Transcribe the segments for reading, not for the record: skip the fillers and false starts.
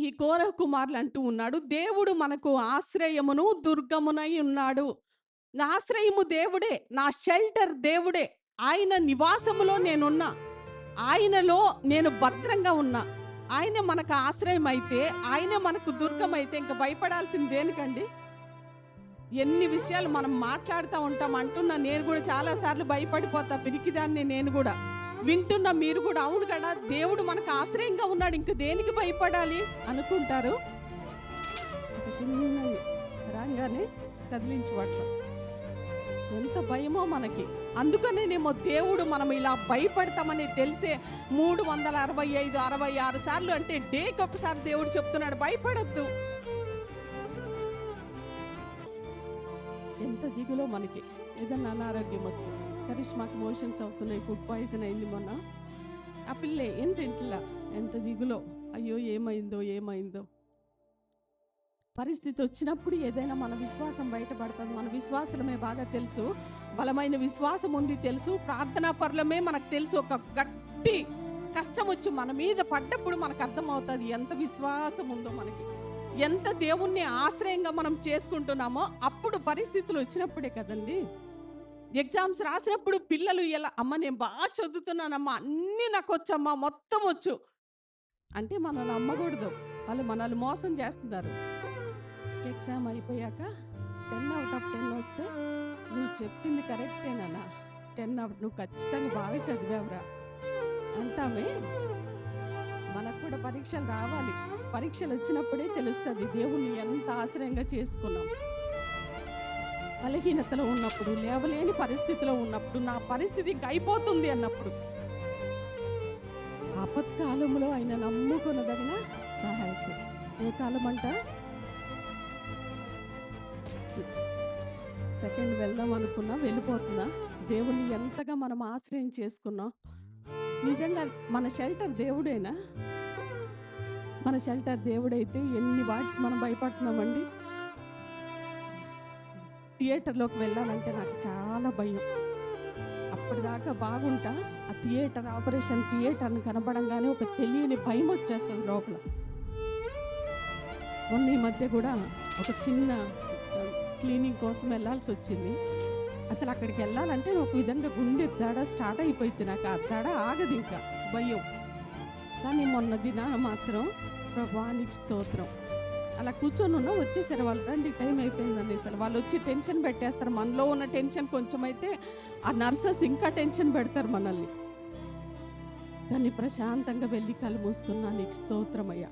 ఈ కోరహ కుమారులు అంటూ ఉన్నాడు, దేవుడు మనకు ఆశ్రయమును దుర్గమునై ఉన్నాడు. నా ఆశ్రయము దేవుడే, నా షెల్టర్ దేవుడే. ఆయన నివాసములో నేనున్నా, ఆయనలో నేను భద్రంగా ఉన్నా. ఆయనే మనకు ఆశ్రయం అయితే, ఆయనే మనకు దుర్గమైతే ఇంక భయపడాల్సింది దేనికండి? ఎన్ని విషయాలు మనం మాట్లాడుతూ ఉంటాం. అంటున్నా నేను కూడా చాలా సార్లు భయపడిపోతా, పిరికిదాన్ని నేను కూడా. వింటున్న మీరు కూడా అవును కదా, దేవుడు మనకు ఆశ్రయంగా ఉన్నాడు, ఇంక దేనికి భయపడాలి అనుకుంటారు. ఒక చిన్నది రాగానే కదిలించి పడతాం. ఎంత భయమో మనకి. అందుకనేనేమో దేవుడు మనం ఇలా భయపడతామని తెలిసే 365 66 సార్లు, అంటే డేకి ఒకసారి దేవుడు చెప్తున్నాడు భయపడొద్దు. ఎంత దిగులో మనకి. ఏదన్నా అనారోగ్యం వస్తుంది, కరిష్మాకి మోషన్స్ అవుతున్నాయి, ఫుడ్ పాయిజన్ అయింది మొన్న. ఆ పిల్లే ఎంత ఇంట్లో ఎంత దిగులో, అయ్యో ఏమైందో ఏమైందో. పరిస్థితి వచ్చినప్పుడు ఏదైనా మన విశ్వాసం బయటపడుతుంది. మన విశ్వాసమే బాగా తెలుసు, బలమైన విశ్వాసం ఉంది తెలుసు, ప్రార్థనా పరులమే మనకు తెలుసు. ఒక గట్టి కష్టం వచ్చి మన మీద పడ్డప్పుడు మనకు అర్థమవుతుంది ఎంత విశ్వాసం ఉందో మనకి, ఎంత దేవుణ్ణి ఆశ్రయంగా మనం చేసుకుంటున్నామో. అప్పుడు పరిస్థితులు వచ్చినప్పుడే కదండి. ఎగ్జామ్స్ రాసినప్పుడు పిల్లలు ఎలా, అమ్మ నేను బాగా చదువుతున్నానమ్మా, అన్నీ నాకు వచ్చమ్మా, మొత్తం వచ్చు అంటే మనల్ని నమ్మకూడదు, వాళ్ళు మనల్ని మోసం చేస్తున్నారు. ఎగ్జామ్ అయిపోయాక 10/10 వస్తే నువ్వు చెప్పింది కరెక్టేనా, 10 నువ్వు ఖచ్చితంగా బాగా చదివావురా అంటామే. మనకు కూడా పరీక్షలు రావాలి. పరీక్షలు వచ్చినప్పుడే తెలుస్తుంది దేవుణ్ణి ఎంత ఆశ్రయంగా చేసుకున్నాం. బలహీనతలో ఉన్నప్పుడు, లేవలేని పరిస్థితిలో ఉన్నప్పుడు, నా పరిస్థితి ఇంక అయిపోతుంది అన్నప్పుడు, ఆపత్కాలంలో ఆయన నమ్ముకొనదగిన సహాయకుడు. ఏ కాలం అంట? సెకండ్ వెళ్దాం అనుకున్నా వెళ్ళిపోతుందా? దేవుణ్ణి ఎంతగా మనం ఆశ్రయం చేసుకున్నాం. నిజంగా మన షెల్టర్ దేవుడేనా? మన షెల్టర్ దేవుడైతే ఎన్ని వాటికి మనం భయపడుతున్నామండి. థియేటర్లోకి వెళ్ళాలంటే నాకు చాలా భయం. అప్పటిదాకా బాగుంటా, ఆ థియేటర్, ఆపరేషన్ థియేటర్ని కనబడంగానే ఒక తెలియని భయం వచ్చేస్తుంది లోపల. మొన్న ఈ మధ్య కూడా ఒక చిన్న క్లీనింగ్ కోసం వెళ్ళాల్సి వచ్చింది. అసలు అక్కడికి వెళ్ళాలంటే ఒక విధంగా గుండె దడ స్టార్ట్ అయిపోయింది. నాకు ఆ దడ ఆగదు, ఇంకా భయం. కానీ మొన్న దినాన మాత్రం ప్రభువా నీకు స్తోత్రం, అలా కూర్చొని ఉన్నా వచ్చేసారు వాళ్ళు. రండి టైం అయిపోయిందండి. అసలు వాళ్ళు వచ్చి టెన్షన్ పెట్టేస్తారు. మనలో ఉన్న టెన్షన్ కొంచెం అయితే ఆ నర్సెస్ ఇంకా టెన్షన్ పెడతారు మనల్ని. కానీ ప్రశాంతంగా వెళ్ళి కళ్ళు మూసుకున్నా, నీకు స్తోత్రమయ్యా.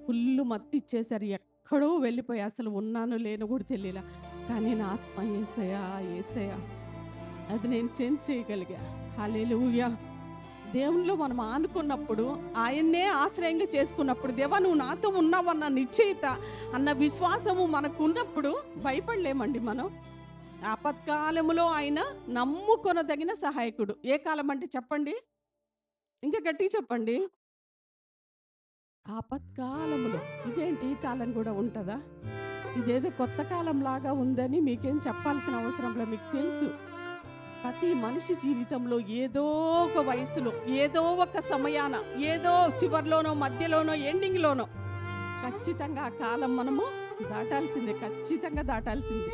ఫుల్లు మత్తి ఇచ్చేసారు, ఎక్కడో వెళ్ళిపోయి అసలు ఉన్నాను లేను కూడా తెలియలా. కానీ నా ఆత్మ యేసయ్యా యేసయ్యా, అది నేను సెన్స్ చేయగలిగా. హల్లెలూయా. దేవునిలో మనం ఆనుకున్నప్పుడు, ఆయన్నే ఆశ్రయంగా చేసుకున్నప్పుడు, దేవా నువ్వు నాతో ఉన్నావన్న నిశ్చయిత, అన్న విశ్వాసము మనకు ఉన్నప్పుడు భయపడలేమండి మనం. ఆపత్కాలములో ఆయన నమ్ముకొనదగిన సహాయకుడు. ఏ కాలం అంటే చెప్పండి, ఇంకా గట్టిగా చెప్పండి. ఆపత్కాలములో. ఇదేంటి ఈ కాలం కూడా ఉంటుందా? ఇదేదో కొత్త కాలం లాగా ఉందని మీకేం చెప్పాల్సిన అవసరం లేదు, మీకు తెలుసు. ప్రతి మనిషి జీవితంలో ఏదో ఒక వయసులో, ఏదో ఒక సమయాన, ఏదో చివర్లోనో, మధ్యలోనో, ఎండింగ్లోనో ఖచ్చితంగా ఆ కాలం మనము దాటాల్సిందే, ఖచ్చితంగా దాటాల్సిందే.